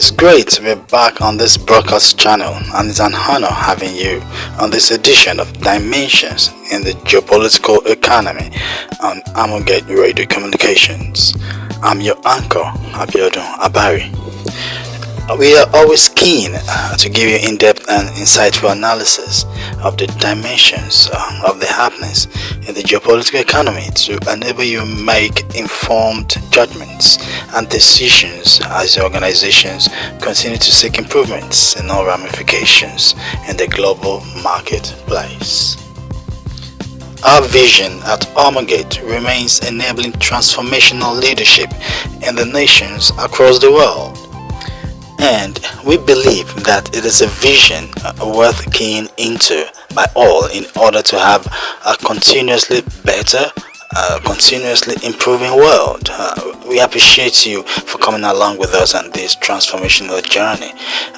It's great to be back on this broadcast channel, and it's an honor having you on this edition of Dimensions in the Geopolitical Economy on Amogate Radio Communications. I'm your anchor, Abiodun Abari. We are always keen to give you in-depth and insightful analysis of the dimensions of the happenings in the geopolitical economy to enable you make informed judgments and decisions as your organizations continue to seek improvements in all ramifications in the global marketplace. Our vision at Armagate remains enabling transformational leadership in the nations across the world. And we believe that it is a vision worth keying into by all in order to have a continuously better, continuously improving world. We appreciate you for coming along with us on this transformational journey,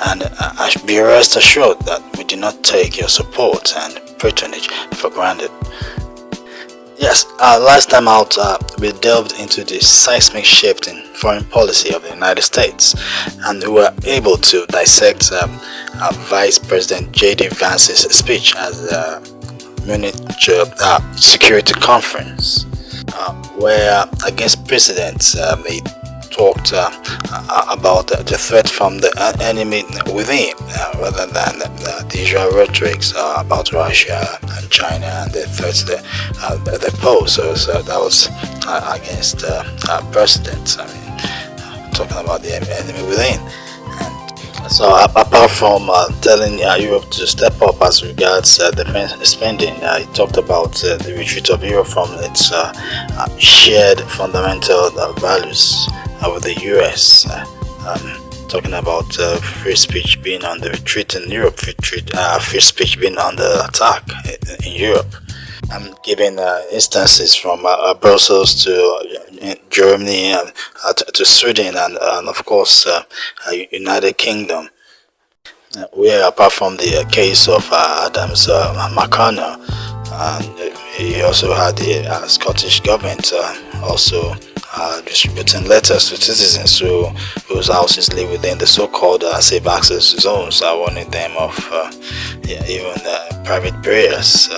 and I should be rest assured that we do not take your support and patronage for granted. Yes, last time out, we delved into the seismic shift in foreign policy of the United States, and we were able to dissect Vice President J.D. Vance's speech at the Munich Security Conference, where against presidents he talked about the threat from the enemy within, rather than the usual rhetorics about Russia and China and the threats they pose. So that was against presidents. I mean, talking about the enemy within. And so apart from telling Europe to step up as regards defense spending, he talked about the retreat of Europe from its shared fundamental values with the US, talking about free speech being on the retreat in Europe, free speech being under attack in Europe. I'm giving instances from Brussels to Germany, to Sweden, and of course United Kingdom. Where apart from the case of Adams McConnell, he also had the Scottish government also distributing letters to citizens whose houses live within the so-called safe access zones, warning them of even private prayers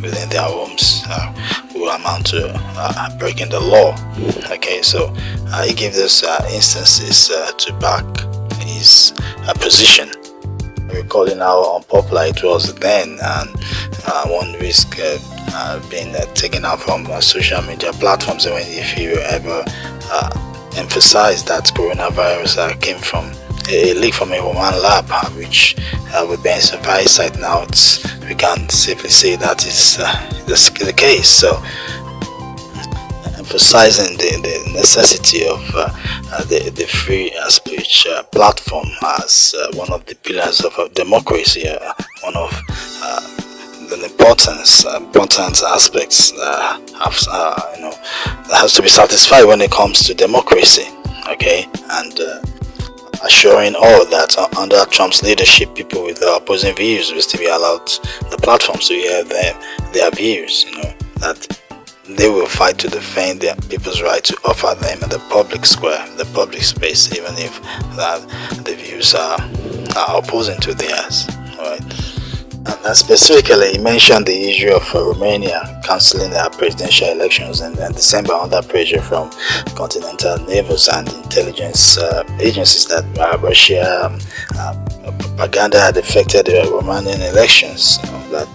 within their homes will amount to breaking the law. Okay, so he gave those instances to back his position, recalling how unpopular it was then, and one risk being taken out from social media platforms. And if you ever emphasize that coronavirus came from a leak from a Wuhan lab, which with Ben's eyesight now, we can safely say that is the case. So emphasizing the necessity of the free speech platform as one of the pillars of democracy, one of the important aspects that has to be satisfied when it comes to democracy. Okay, and assuring all that under Trump's leadership, people with opposing views will still be allowed the platforms to hear their views. That they will fight to defend their people's right to offer them in the public square, the public space, even if the views are opposing to theirs. Right. And specifically, he mentioned the issue of Romania cancelling their presidential elections in December under pressure from continental neighbors and intelligence agencies that Russia propaganda had affected the Romanian elections. That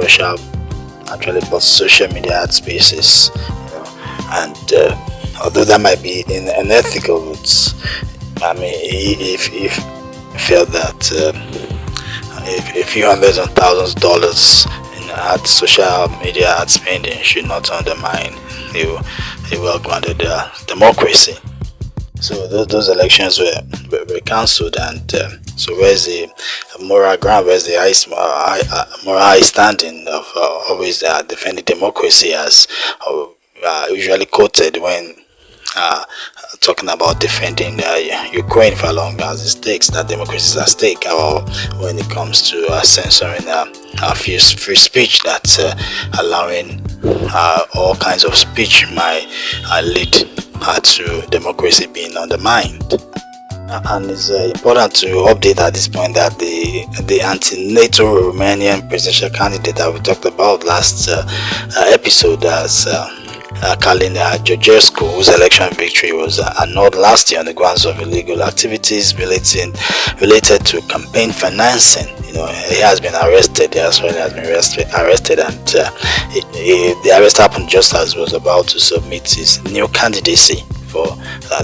Russia actually bought social media ad spaces, and although that might be unethical, I mean, if felt that a few hundreds and thousands of dollars in social media ad spending should not undermine a well-grounded democracy. So those elections were cancelled, and so where's the moral ground, where's the moral high standing of always defending democracy, as usually quoted when talking about defending Ukraine for long as it takes that democracy is at stake, or when it comes to censoring free speech, that's allowing all kinds of speech might lead to democracy being undermined. And it's important to update at this point that the anti-NATO Romanian presidential candidate that we talked about last episode as Kalina Georgescu, whose election victory was annulled last year on the grounds of illegal activities related to campaign financing. He has been arrested. He has been arrested, and the arrest happened just as he was about to submit his new candidacy for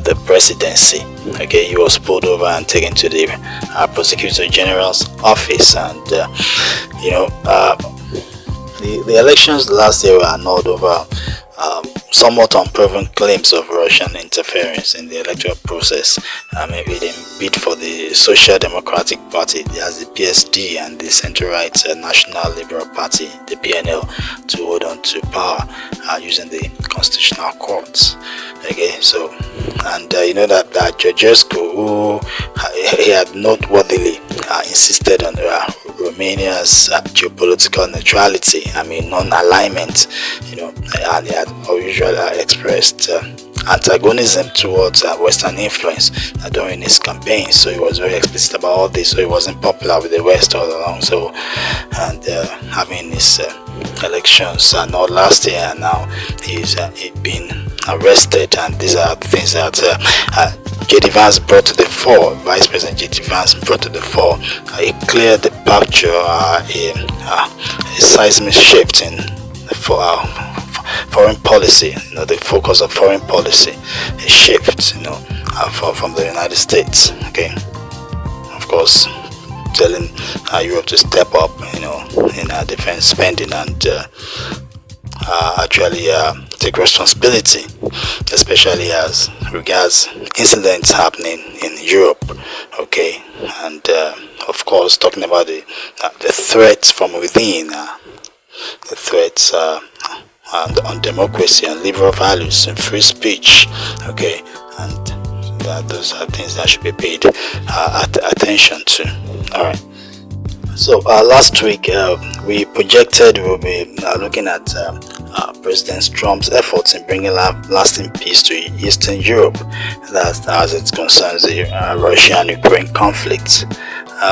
the presidency. Okay, he was pulled over and taken to the prosecutor general's office, and the elections last year were annulled over somewhat unproven claims of Russian interference in the electoral process. Maybe they bid for the Social Democratic Party, as the PSD, and the center-right National Liberal Party, the PNL, to hold on to power using the constitutional courts. Okay, so, and that Georgescu, who he had noteworthily insisted on Romania's geopolitical neutrality, non-alignment, and he had usually expressed antagonism towards Western influence during his campaign. So he was very explicit about all this. So he wasn't popular with the West all along. So, and having his elections not last year, and now he's been arrested. And these are things that J.D. Vance brought to the fore. Vice President J.D. Vance brought to the fore a clear departure, a seismic shift in foreign policy, the focus of foreign policy, a shift, from the United States. Okay, of course, telling Europe to step up, in defense spending and actually take responsibility, especially as regards incidents happening in Europe. Okay, and of course, talking about the threats from within, the threats on democracy and liberal values and free speech. Okay, and those are things that should be paid attention to. All right. So last week we projected we'll be looking at President Trump's efforts in bringing lasting peace to Eastern Europe, that as it concerns the Russia and Ukraine conflict.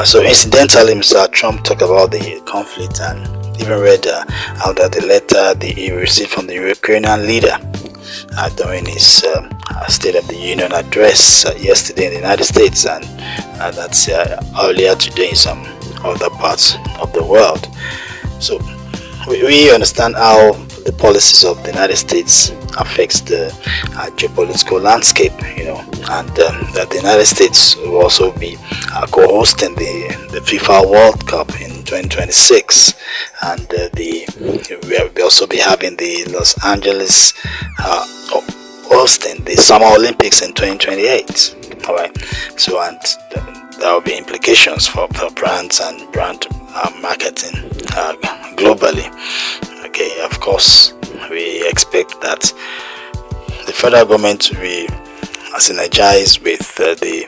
So incidentally, Mr. Trump talked about the conflict and even read out the letter he received from the Ukrainian leader during his State of the Union address yesterday in the United States, and that's earlier today in some other parts of the world. So we understand how the policies of the United States affects the geopolitical landscape, and that the United States will also be co-hosting the FIFA World Cup in 2026, and we'll also be having the Los Angeles hosting the Summer Olympics in 2028. All right, so and there will be implications for brands and brand marketing globally. Okay, of course, we expect that the federal government will be synergized with the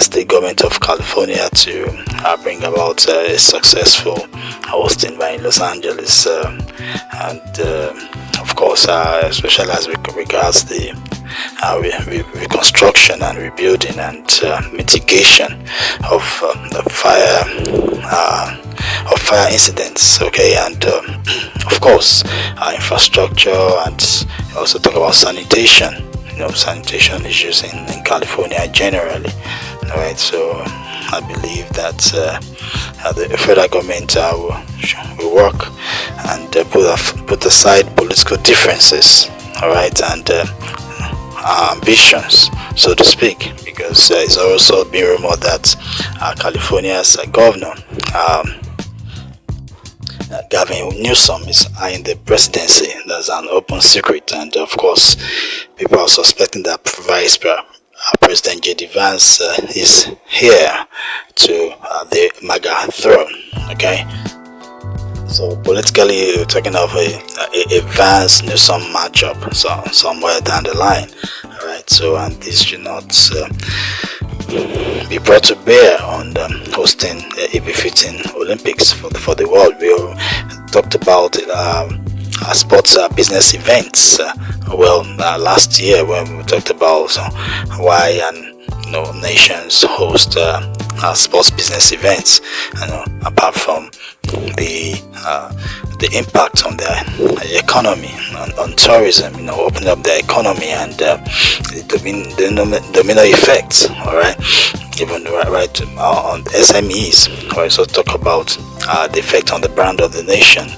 state government of California to bring about a successful hosting by Los Angeles, and of course, especially as regards the reconstruction and rebuilding and mitigation of the fire incidents. Okay, and of course, infrastructure, and also talk about sanitation. Sanitation issues in California generally. All right, so I believe that the federal government will work and put aside political differences. All right, and ambitions, so to speak, because it's also been rumored that California's governor, Gavin Newsom, is in the presidency. That's an open secret, and of course, people are suspecting that Vice President J.D. Vance is here to the MAGA throne. Okay, so politically, we're talking of a Vance Newsom matchup, so somewhere down the line. All right, so and this should not be brought to bear on hosting a befitting Olympics for the world. We talked about sports business events last year when we talked about why and nations host sports business events, apart from the impact on their economy, on tourism, opening up their economy, and the domino effects, all right, even right on SMEs. We also talk about the effect on the brand of the nation,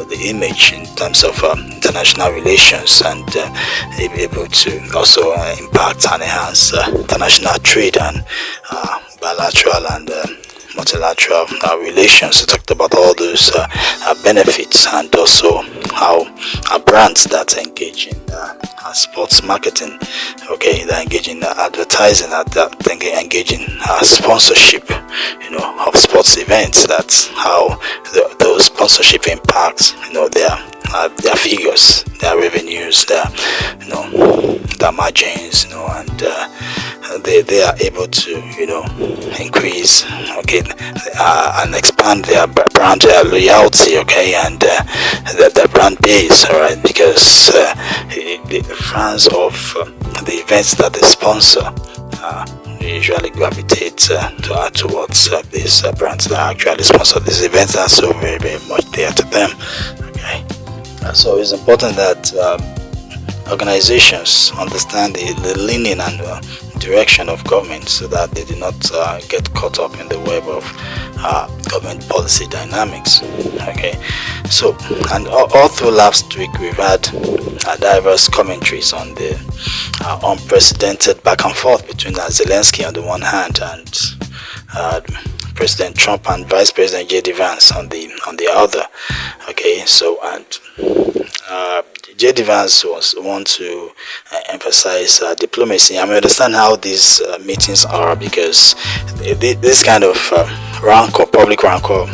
the image in terms of international relations, and be able to also impact and enhance international trade and bilateral and multilateral relations. We talked about all those benefits, and also how brands that engage in sports marketing, that engage in advertising, that engage in sponsorship, of sports events. That's how those sponsorship impacts, their figures, their revenues, their margins, and they are able to increase, and expand their brand loyalty, and their brand base, all right, because the fans of the events that they sponsor usually gravitate towards these brands that actually sponsor these events, and so very, very much there to them. So it's important that organizations understand the leaning and direction of government, so that they do not get caught up in the web of government policy dynamics. So, and all through last week we've had diverse commentaries on the unprecedented back and forth between Zelensky on the one hand and President Trump and Vice President J.D. Vance on the other. So, and J.D. Vance want to emphasize diplomacy. I understand how these meetings are, because this kind of rancor, public rancor,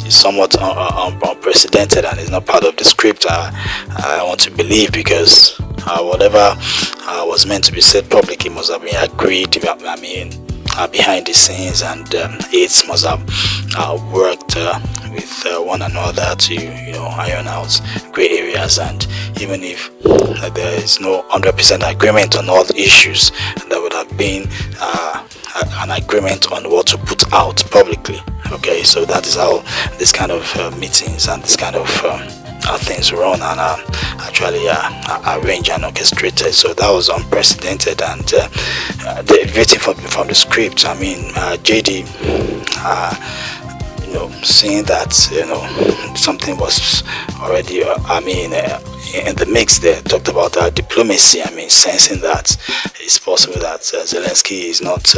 is somewhat unprecedented and is not part of the script. I want to believe, because whatever was meant to be said publicly must have been agreed, behind the scenes, and aides must have worked with one another to iron out gray areas. And even if there is no 100% agreement on all the issues, there would have been an agreement on what to put out publicly. So that is how this kind of meetings and this kind of things run and actually arranged and orchestrated. So that was unprecedented, and deviating from the script. JD, seeing that something was already in the mix there, talked about diplomacy. Sensing that it's possible that Zelensky is not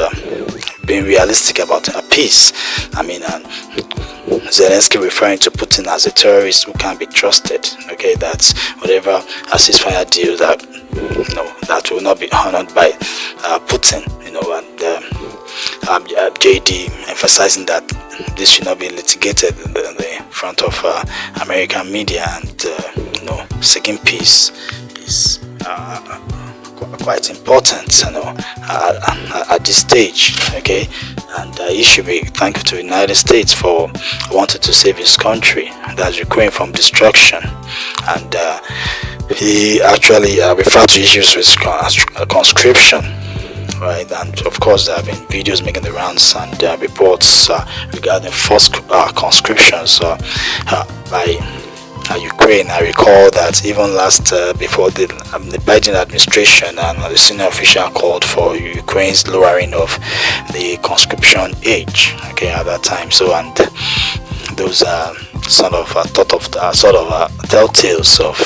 being realistic about a peace. Zelensky referring to Putin as a terrorist who can't be trusted. That's whatever a ceasefire deal that that will not be honored by Putin. And JD emphasizing that this should not be litigated in the front of American media, and seeking peace is quite important, at this stage. And he should be thankful to the United States for wanting to save his country, that's Ukraine, from destruction. And he actually referred to issues with conscription, right? And of course there have been videos making the rounds and reports regarding forced conscriptions by Ukraine. I recall that even last before the Biden administration, and the senior official called for Ukraine's lowering of the conscription age, at that time. So, and those are sort of telltales of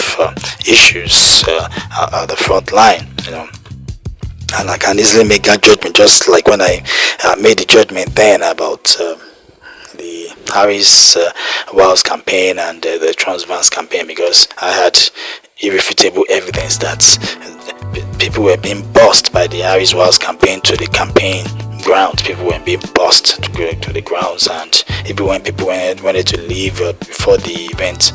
issues at the front line, and I can easily make that judgment, just like when I made the judgment then about the Harris Wiles campaign and the Trans-Vance campaign, because I had irrefutable evidence that people were being bussed by the Harris Wiles campaign to the campaign ground. People were being bussed to the grounds, and even when people wanted to leave before the event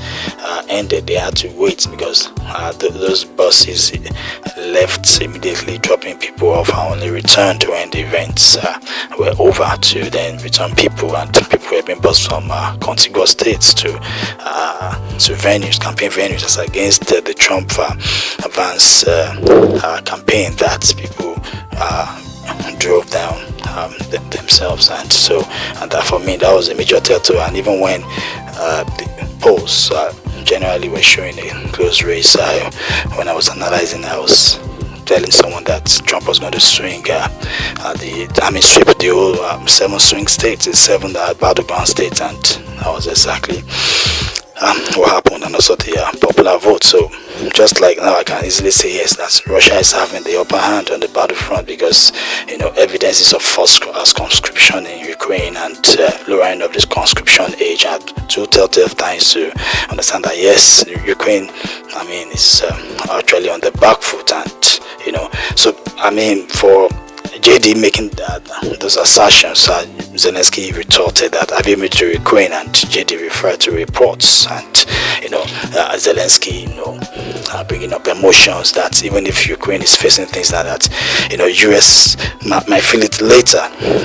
ended, they had to wait, because those buses left immediately, dropping people off, and only returned when the events were over to then return people. And people were being bussed from contiguous states to venues, campaign venues, as against the Trump Vance campaign that people drove down themselves. And that, for me, that was a major telltale. And even when the polls generally were showing a close race, when I was analyzing, I was telling someone that Trump was going to sweep the whole 7 swing states, the 7 battleground states, and that was exactly what happened, and also the popular vote. So just like now, I can easily say yes, that Russia is having the upper hand on the battlefront, because evidences of forced conscription in Ukraine and lowering of this conscription age are 2 telltale signs to understand that yes, Ukraine, is actually on the back foot. And so for JD making those assertions, Zelensky retorted that have you met Ukraine, and JD referred to reports, and Zelensky bringing up emotions that even if Ukraine is facing things like that, US might feel it later,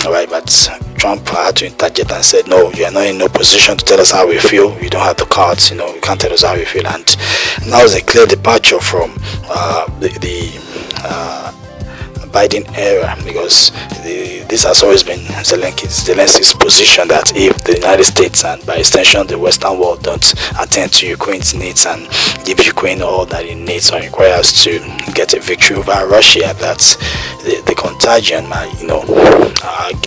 all right? But Trump had to interject and said, no, you are not in no position to tell us how we feel. You don't have the cards, you can't tell us how we feel. And that was a clear departure from the Biden era, because this has always been Zelensky's position, that if the United States and by extension the Western world don't attend to Ukraine's needs and give Ukraine all that it needs or requires to get a victory over Russia, that the contagion might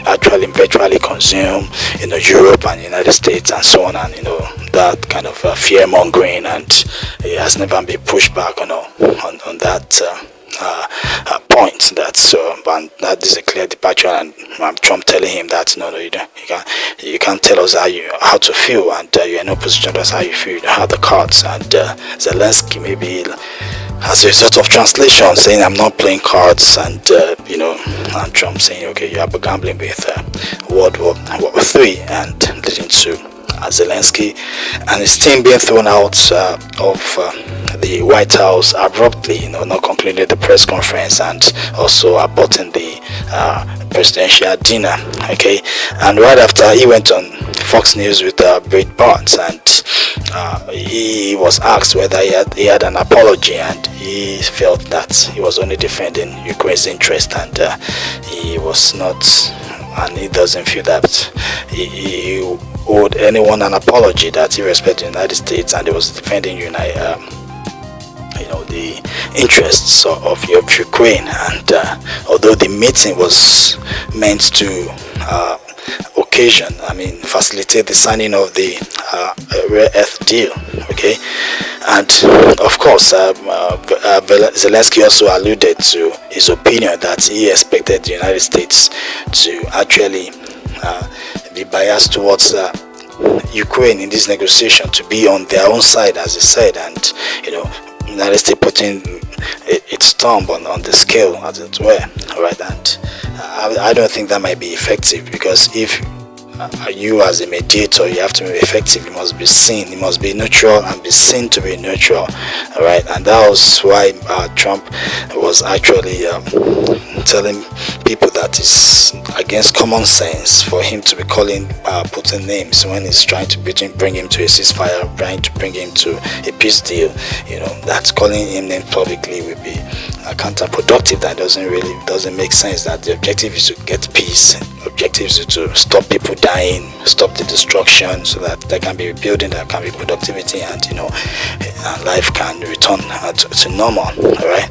actually virtually consume Europe and the United States and so on, and that kind of fear mongering, and it has never been pushed back on that point. But that is a clear departure, and Trump telling him that no, you can't tell us how to feel, and you're in no position to tell us how you feel. You don't have the cards. And Zelensky, maybe as a result of translation, saying I'm not playing cards, and and Trump saying, okay, you are gambling with World War III, and leading to Zelensky and his team being thrown out of the White House abruptly, not concluding the press conference, and also aborting the presidential dinner. Okay, and right after, he went on Fox News with Breitbart, and he was asked whether he had an apology, and he felt that he was only defending Ukraine's interest, and he was not, and he doesn't feel that he owed anyone an apology, that he respected the United States and he was defending the interests of Ukraine. And although the meeting was meant to facilitate the signing of the rare earth deal, okay, and of course Zelensky also alluded to his opinion that he expected the United States to actually be biased towards Ukraine in this negotiation, to be on their own side, as he said, and United States putting its thumb on the scale, as it were. All right, and I don't think that might be effective, because if you as a mediator, you have to be effective, you must be seen, you must be neutral and be seen to be neutral. All right, and that was why Trump was actually telling people that it's against common sense for him to be calling Putin names when he's trying to bring him to a ceasefire, trying to bring him to a peace deal. That calling him names publicly will be counterproductive. That doesn't make sense. That the objective is to get peace. Objective is to stop people dying, stop the destruction, so that there can be rebuilding, there can be productivity, and life can return to normal. All right.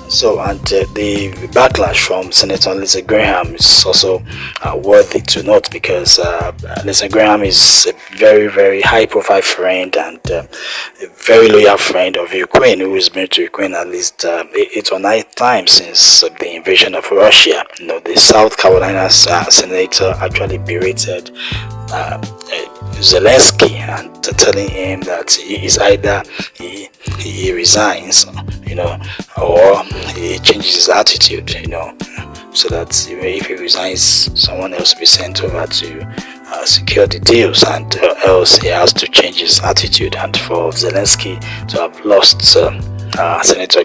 So, and the backlash from Senator Lindsey Graham is also worthy to note, because Lindsey Graham is a very, very high-profile friend and a very loyal friend of Ukraine, who has been to Ukraine at least 8 or 9 times since the invasion of Russia. The South Carolina senator actually berated Zelensky and telling him that he is either he resigns, or he changes his attitude, so that if he resigns, someone else will be sent over to secure the deals, and else he has to change his attitude. And for Zelensky to have lost Senator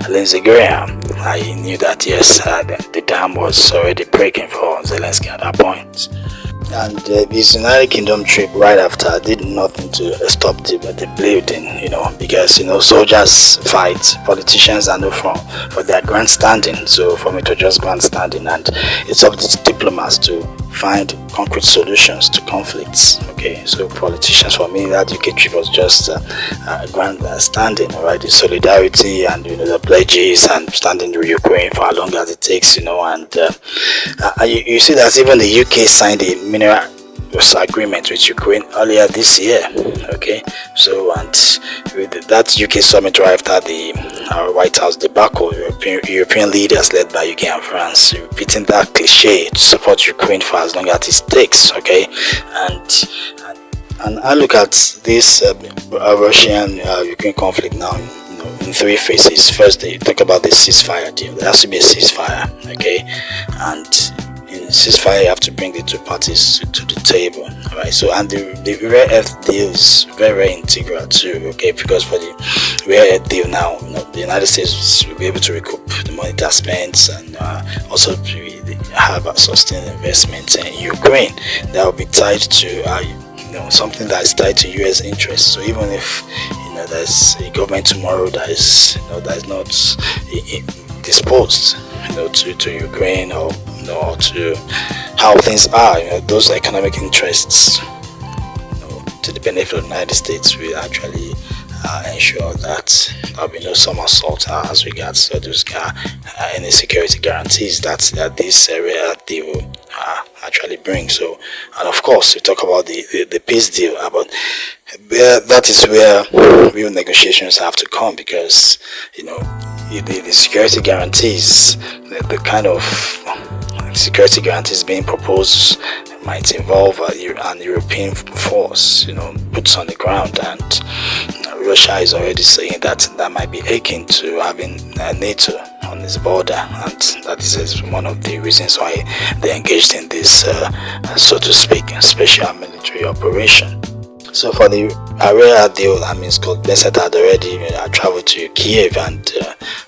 Lindsey Graham. He knew that yes, the dam was already breaking for Zelensky at that point. And his United Kingdom trip right after did nothing to stop the bleeding, because soldiers fight, politicians are no for their grandstanding. So for me to just grandstanding, and it's up to diplomats to find concrete solutions to conflicts. Okay, so politicians, for me, that UK trip was just grandstanding, right? The solidarity and the pledges and standing with Ukraine for as long as it takes, and you see that even the UK signed a mineral agreement with Ukraine earlier this year. Okay, so and with that UK summit right after the White House debacle, European leaders led by UK and France repeating that cliche to support Ukraine for as long as it takes. Okay, and I look at this Russian-Ukraine conflict now in three phases. First, they talk about the ceasefire deal. There has to be a ceasefire. Okay, and in ceasefire you have to bring the two parties to the table. Right, so and the rare earth deal is very, very integral too. Okay, because for the rare earth deal now, the United States will be able to recoup the money it has spent, and also have a sustained investment in Ukraine that will be tied to something that is tied to U.S. interests. So even if there's a government tomorrow that is that is not disposed to Ukraine or to how things are, those economic interests to the benefit of the United States will actually ensure that there'll be no somersault as regards those any security guarantees that this area deal will actually bring. So, and of course we talk about the peace deal, about that is where real negotiations have to come, because the security guarantees, the kind of security guarantees being proposed might involve an European force, boots on the ground, and Russia is already saying that might be akin to having NATO on its border, and that is one of the reasons why they engaged in this, so to speak, special military operation. So for the area deal, Scott Bessent had already traveled to Kiev, and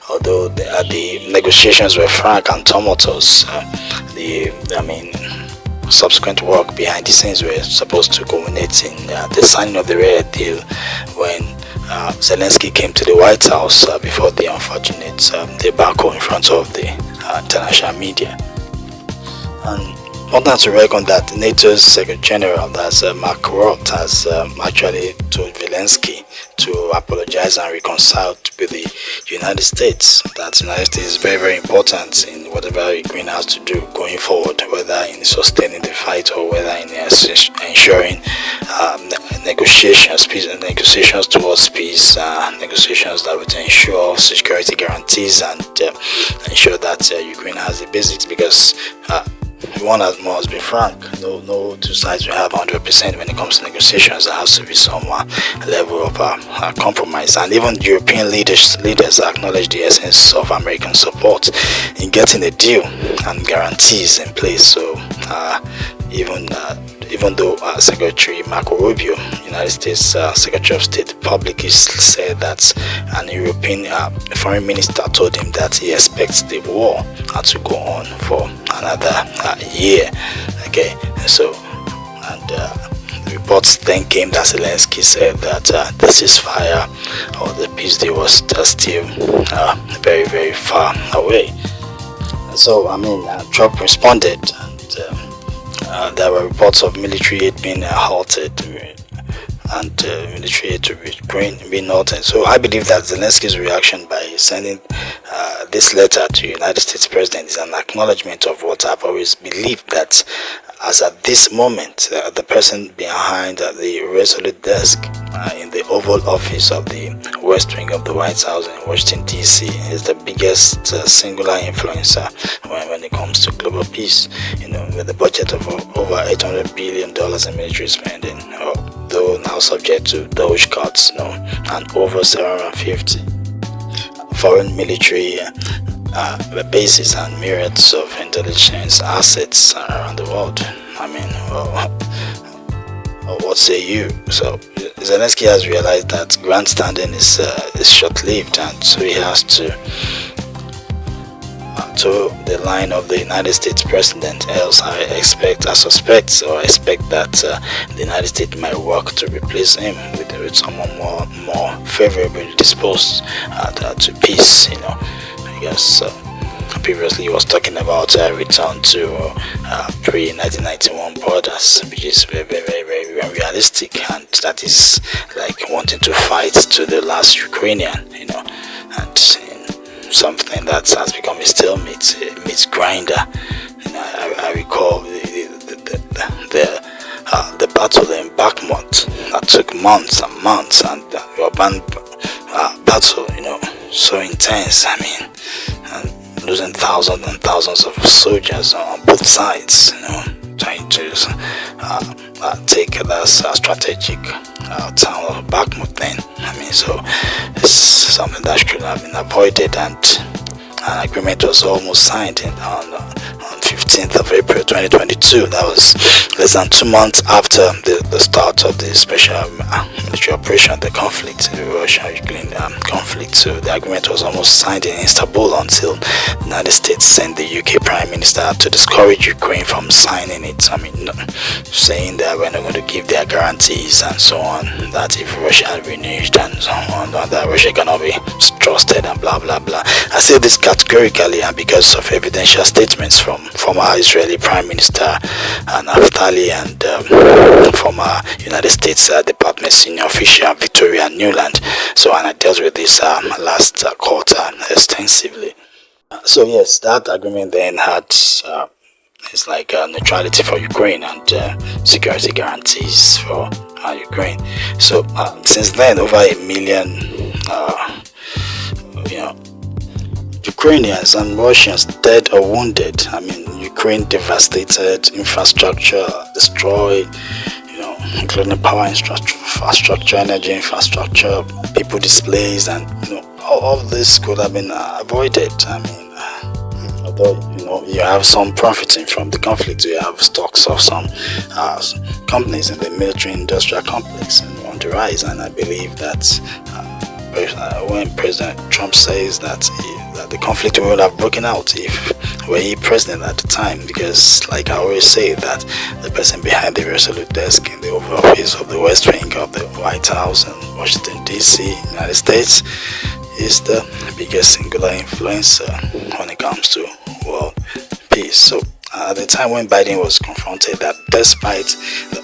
although the negotiations were frank and tumultuous, subsequent work behind the scenes were supposed to culminate in the signing of the rare deal when Zelensky came to the White House before the unfortunate debacle in front of the international media. And important to reckon that NATO's Secretary General, that's Mark Rutte, has actually told Zelensky to apologize and reconcile with the United States. That the United States is very, very important in whatever Ukraine has to do going forward, whether in sustaining the fight or whether in ensuring negotiations towards peace, negotiations that would ensure security guarantees and ensure that Ukraine has the basics, because one must be frank, no two sides will have 100% when it comes to negotiations. There has to be some level of compromise, and even European leaders acknowledge the essence of American support in getting a deal and guarantees in place. So even though Secretary Marco Rubio, United States Secretary of State, publicly said that an European foreign minister told him that he expects the war to go on for another year. Okay, so the reports then came that Zelensky said that the ceasefire or the peace deal was still very, very far away. So Trump responded, and there were reports of military aid being halted and military aid to Ukraine being halted. So I believe that Zelensky's reaction by sending this letter to the United States President is an acknowledgement of what I've always believed, that as at this moment, the person behind the resolute desk in the Oval Office of the West Wing of the White House in Washington, D.C. is the biggest singular influencer when it comes to global peace, with a budget of over $800 billion in military spending, though now subject to Doge cuts, and over 750 foreign military bases and myriads of intelligence assets around the world. or what say you? So Zelensky has realized that grandstanding is short-lived, and so he has to the line of the United States president. Else, I suspect that the United States might work to replace him with someone more favorably disposed to peace. Because previously he was talking about a return to pre-1991 borders, which is very, very, very unrealistic, and that is like wanting to fight to the last Ukrainian, and something that has become a stalemate, a meat grinder. I recall the battle in Bakhmut that took months and months, and the urban battle, so intense. I mean, and losing thousands and thousands of soldiers on both sides, trying to take that strategic town of Bakhmut then. I mean, so it's something that should have been avoided, and an agreement was almost signed on 15th of April 2022. That was less than 2 months after the start of the special military operation, the conflict, the Russia-Ukraine conflict. So the agreement was almost signed in Istanbul until the United States sent the UK Prime Minister to discourage Ukraine from signing it. I mean, saying that we're not going to give their guarantees and so on, that if Russia reneged and so on, that Russia cannot be trusted and blah blah blah. I say this categorically, and because of evidential statements from former Israeli Prime Minister Naftali and former United States Department senior official Victoria Nuland. So, and I dealt with this last quarter extensively. So yes, that agreement then had it's like neutrality for Ukraine and security guarantees for Ukraine. So since then, over 1 million Ukrainians and Russians dead or wounded. I mean, Ukraine devastated, infrastructure destroyed, including power infrastructure, energy infrastructure, people displaced, and all of this could have been avoided. I mean, although you have some profiting from the conflict, you have stocks of some companies in the military-industrial complex on the rise, and I believe that when President Trump says that the conflict would have broken out if were he president at the time, because like I always say, that the person behind the resolute desk in the Oval Office of the West Wing of the White House in Washington DC, United States, is the biggest singular influencer when it comes to world peace. So at the time when Biden was confronted that despite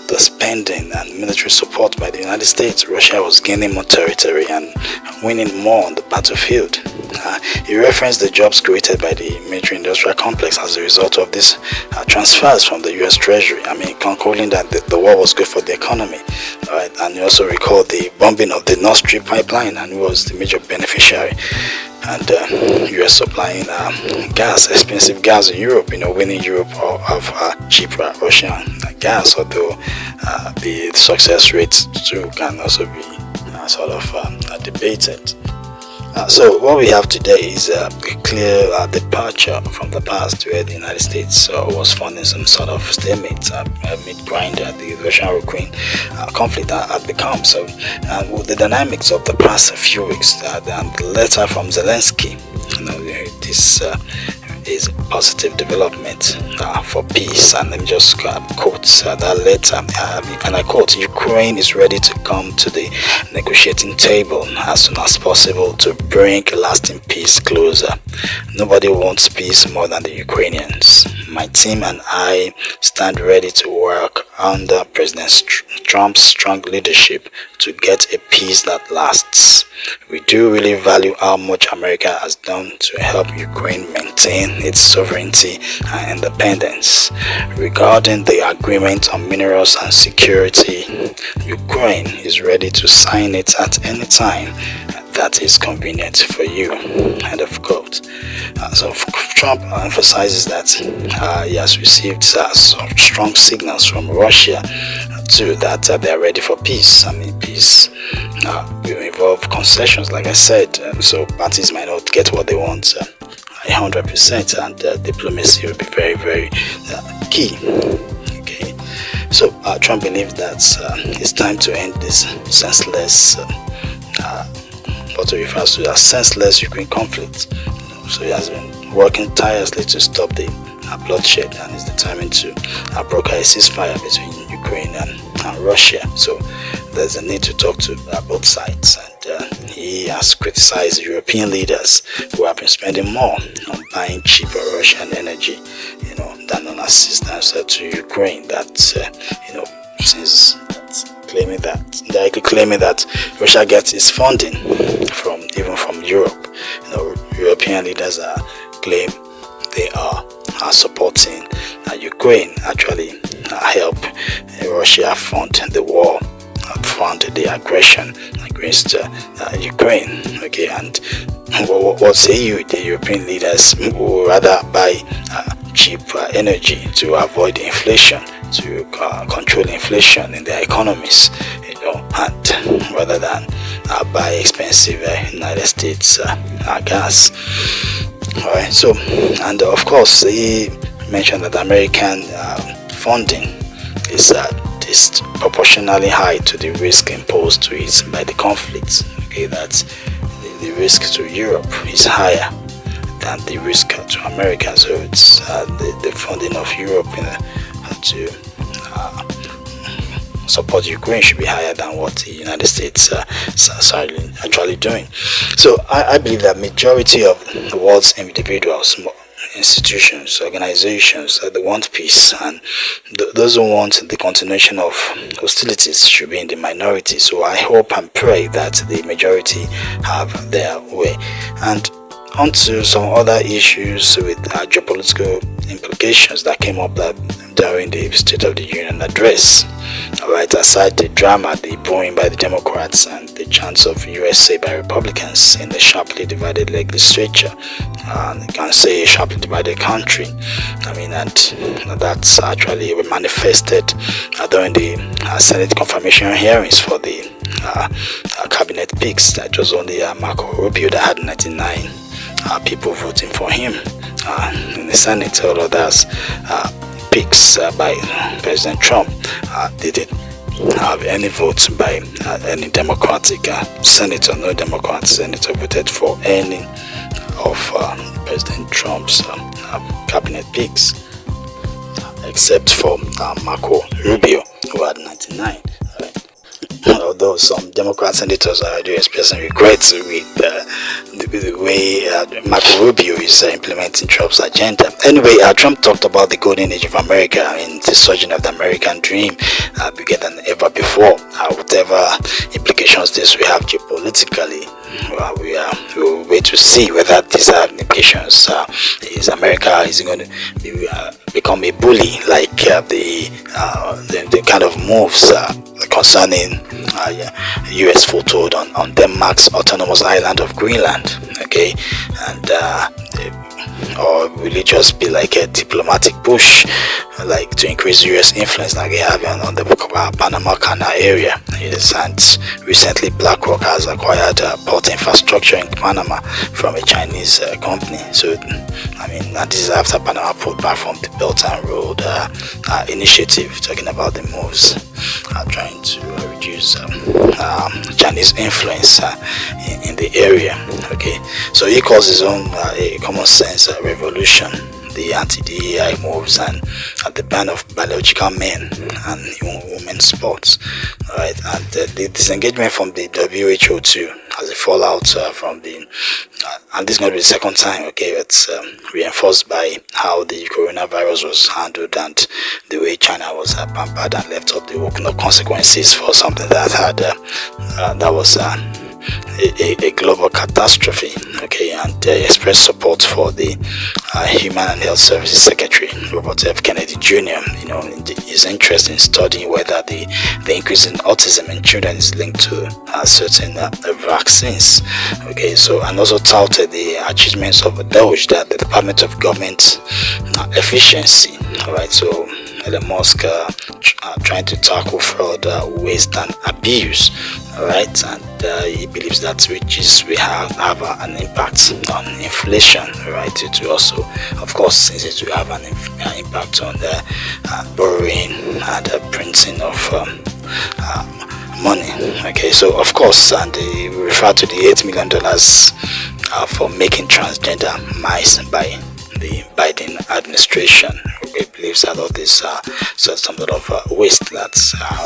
the spending and military support by the United States, Russia was gaining more territory and winning more on the battlefield. He referenced the jobs created by the military-industrial complex as a result of these transfers from the U.S. Treasury. I mean, concluding that the war was good for the economy. Right? And he also recalled the bombing of the Nord Stream pipeline, and he was the major beneficiary. And U.S. supplying gas, expensive gas in Europe, winning Europe of cheaper Russian gas, although the success rate too can also be sort of debated. So what we have today is a clear departure from the past, where the United States was funding some sort of stalemate, mid-grinder, the Russian-Ukraine conflict had become. So with the dynamics of the past few weeks, and the letter from Zelensky, this is a positive development for peace. And let me just quote that letter, and I quote: "Ukraine is ready to come to the negotiating table as soon as possible to bring lasting peace closer. Nobody wants peace more than the Ukrainians. My team and I stand ready to work under President Trump's strong leadership to get a peace that lasts. We do really value how much America has done to help Ukraine maintain its sovereignty and independence. Regarding the agreement on minerals and security, Ukraine is ready to sign it at any time that is convenient for you." End of quote. So Trump emphasizes that he has received strong signals from Russia too, that they are ready for peace. I mean, peace will involve concessions, like I said, so parties might not get what they want 100%, and diplomacy will be very, very key. Okay. So Trump believes that it's time to end this senseless, what he refers to as senseless Ukraine conflict. So he has been working tirelessly to stop the bloodshed, and is determined to broker a ceasefire between Ukraine and Russia. So there's a need to talk to both sides, and he has criticized European leaders who have been spending more on buying cheaper Russian energy, than on assistance to Ukraine. That since directly claiming that Russia gets its funding from Europe. European leaders claim they are supporting Ukraine, actually help Russia fund the war, fund the aggression against Ukraine. Okay, and what say you? The European leaders would rather buy cheap energy to avoid inflation, to control inflation in their economies, and rather than buy expensive United States gas. Alright, so, and of course he mentioned that American funding is disproportionately high to the risk imposed to it by the conflict. Okay, that the risk to Europe is higher than the risk to America. So it's the funding of Europe to support Ukraine should be higher than what the United States are actually doing. So I believe that majority of the world's individuals, institutions, organizations that want peace, and those who want the continuation of hostilities should be in the minority. So I hope and pray that the majority have their way. And onto some other issues with geopolitical implications that came up during the State of the Union address. Alright, aside the drama, the booing by the Democrats, and the chants of USA by Republicans in the sharply divided legislature, and you can say sharply divided country. And that's actually manifested during the Senate confirmation hearings for the cabinet picks. That was only Marco Rubio that had 99 people voting for him in the Senate. All others picks by President Trump didn't have any votes by any Democratic senator. No Democrat senator voted for any of President Trump's cabinet picks, except for Marco Rubio, who had 99. Although some Democrat senators are already expressing regrets with the way Marco Rubio is implementing Trump's agenda. Anyway, Trump talked about the golden age of America, the surging of the American dream bigger than ever before. Whatever implications this will have geopolitically, we'll wait to see whether these implications is America is going to become a bully, like the kind of moves concerning US foretold on Denmark's autonomous island of Greenland. Okay, and or will it just be like a diplomatic push, like to increase US influence like they have on the Panama Canal area? Yes, and recently BlackRock has acquired port infrastructure in Panama from a Chinese company. So and this is after Panama pulled back from the Belt and Road initiative, talking about the moves trying to reduce Chinese influence in the area. Okay, so he calls his own a common sense revolution, the anti-DEI moves, and the ban of biological men and women's sports. Alright, and the disengagement from the WHO too as a fallout from the and this is going to be the second time. Okay, it's reinforced by how the coronavirus was handled and the way China was pampered and left up the consequences for something that had that was a global catastrophe. Okay, and expressed support for the Human and Health Services Secretary Robert F. Kennedy Jr. His interest in studying whether the increase in autism in children is linked to certain vaccines. Okay, so, and also touted the achievements of DOGE, that the Department of Government Efficiency. All right, so Elon Musk trying to tackle fraud, waste, and abuse. Alright, and he believes that riches will have an impact on inflation. Right, it will also, of course, since it will have an impact on the borrowing and Okay, so of course, and they refer to the $8 million for making transgender mice by the Biden administration. It believes that all this so some sort of waste that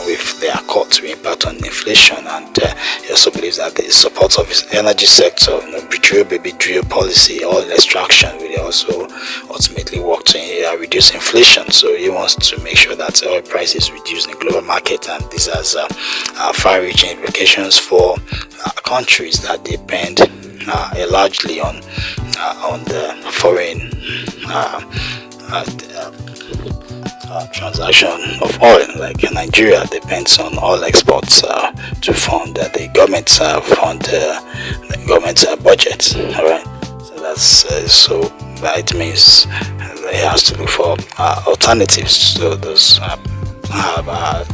with they are caught to impact on inflation, and he also believes that the support of his energy sector, drill baby drill policy, oil extraction will also ultimately work to reduce inflation. So he wants to make sure that oil prices reduce in the global market, and this has far-reaching implications for countries that depend largely on the foreign transaction of oil. Like Nigeria depends on oil exports to fund the government the government budget. All right, so that's so that means they has to look for alternatives. So those have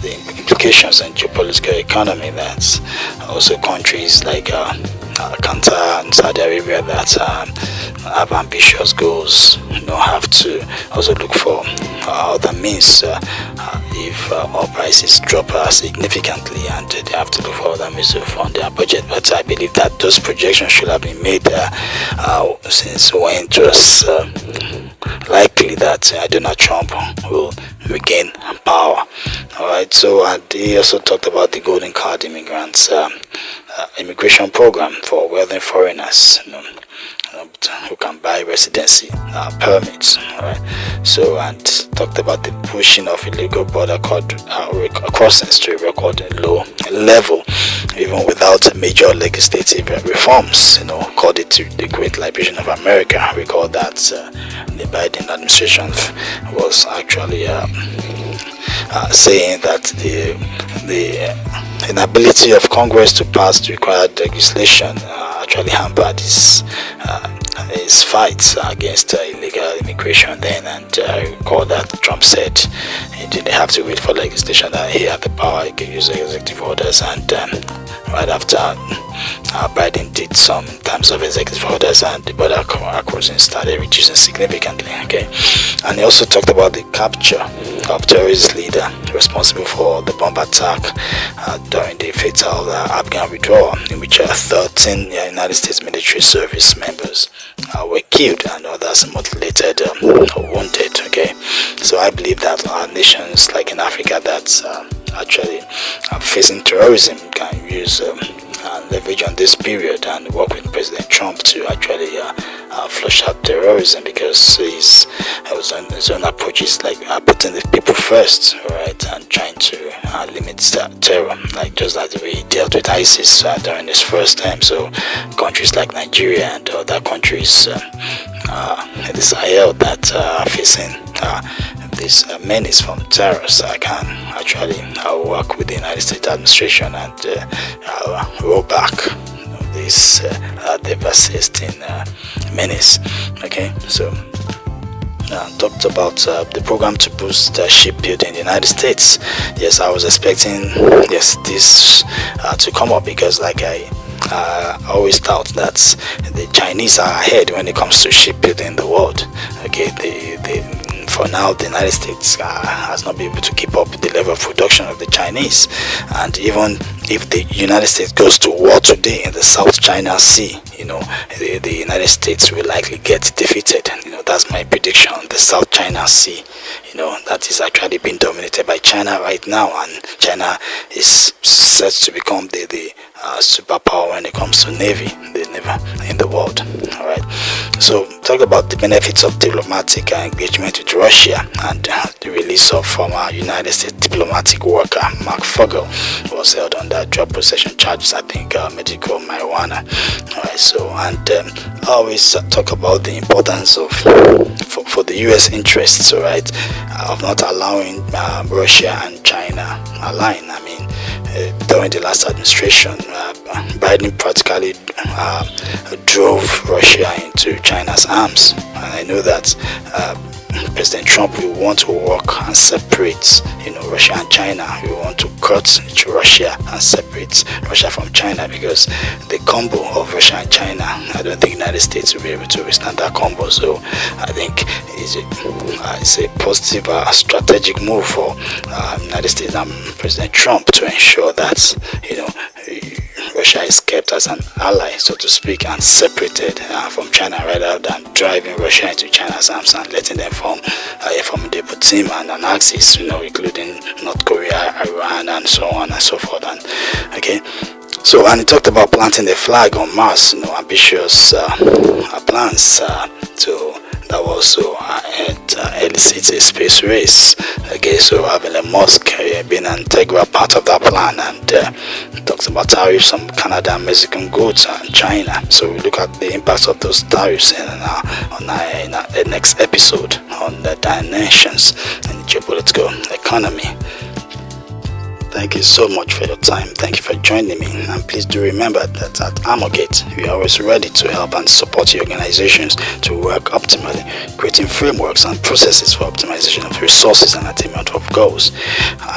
the implications in geopolitical economy. That's also countries like Qatar and Saudi Arabia that have ambitious goals, have to also look for other means if oil prices drop significantly, and they have to look for other means to fund their budget. But I believe that those projections should have been made since when it was likely that Donald Trump will regain power. All right, so he also talked about the golden card immigrants immigration program for wealthy foreigners who can buy residency permits. All right, so and talked about the pushing of illegal border crossings to a record low level, even without major legislative reforms. Called it to the Great Liberation of America. Recall that the Biden administration was actually saying that the inability of Congress to pass the required legislation actually hampered his fight against illegal immigration then. And I recall that Trump said he didn't have to wait for legislation, that he had the power, he could use executive orders, and right after Biden did some in terms of executive orders, and the border crossing started reducing significantly. Okay, and he also talked about the capture of terrorist leader responsible for the bomb attack during the fatal Afghan withdrawal, in which 13 United States military service members were killed and others mutilated or wounded. Okay, so I believe that our nations like in Africa that's actually facing terrorism can use leverage on this period and work with President Trump to actually flush out terrorism, because his own approach is like putting the people first, right, and trying to limit terror, like just like the way he dealt with ISIS during his first time. So countries like Nigeria and other countries in the Sahel that are facing this menace from terrorists can actually work with the United States administration and roll back this devastating menace. Okay, so talked about the program to boost shipbuilding in the United States. Yes, I was expecting this to come up, because like I always thought that the Chinese are ahead when it comes to shipbuilding in the world. Okay, for now, the United States has not been able to keep up with the level of production of the Chinese. And even if the United States goes to war today in the South China Sea, the United States will likely get defeated. That's my prediction. The South China Sea, that is actually being dominated by China right now, and China is set to become the superpower when it comes to navy in the world. All right, so talk about the benefits of diplomatic engagement with Russia, and the release of former United States diplomatic worker Mark Fogel was held under drug possession charges, I think medical marijuana. All right, so and I always talk about the importance of for the U.S. interests, all right, of not allowing Russia and China align. I mean, during the last administration, Biden practically drove Russia into China's arms, and I know that President Trump will want to work and separate, Russia and China. We want to cut Russia and separate Russia from China, because the combo of Russia and China, I don't think the United States will be able to withstand that combo. So I think it's a positive strategic move for United States and President Trump to ensure that Russia is kept as an ally, so to speak, and separated from China, rather than driving Russia into China's arms and letting them form a formidable team and an axis, including North Korea, Iran, and so on and so forth. And okay. So, and he talked about planting the flag on Mars, ambitious plans that will also elicit a space race. Okay, so having Musk being an integral part of that plan, and talks about tariffs on Canada and Mexican goods and China. So we look at the impacts of those tariffs in the next episode on the dimensions in the geopolitical economy. Thank you so much for your time. Thank you for joining me. And please do remember that at Amogate, we are always ready to help and support your organizations to work optimally, creating frameworks and processes for optimization of resources and attainment of goals.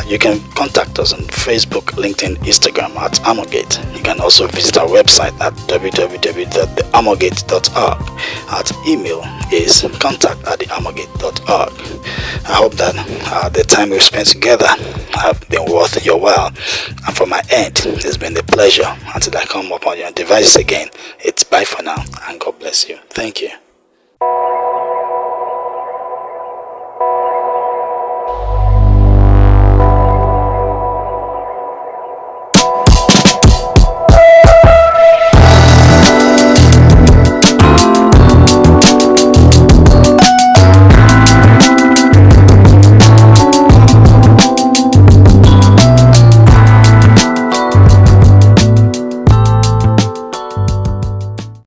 You can contact us on Facebook, LinkedIn, Instagram at Amogate. You can also visit our website at www.theamogate.org. Our email is contact@theamogate.org. I hope that the time we've spent together have been worth your while. And from my end, it's been a pleasure. Until I come up on your device again, it's bye for now, and God bless you. Thank you.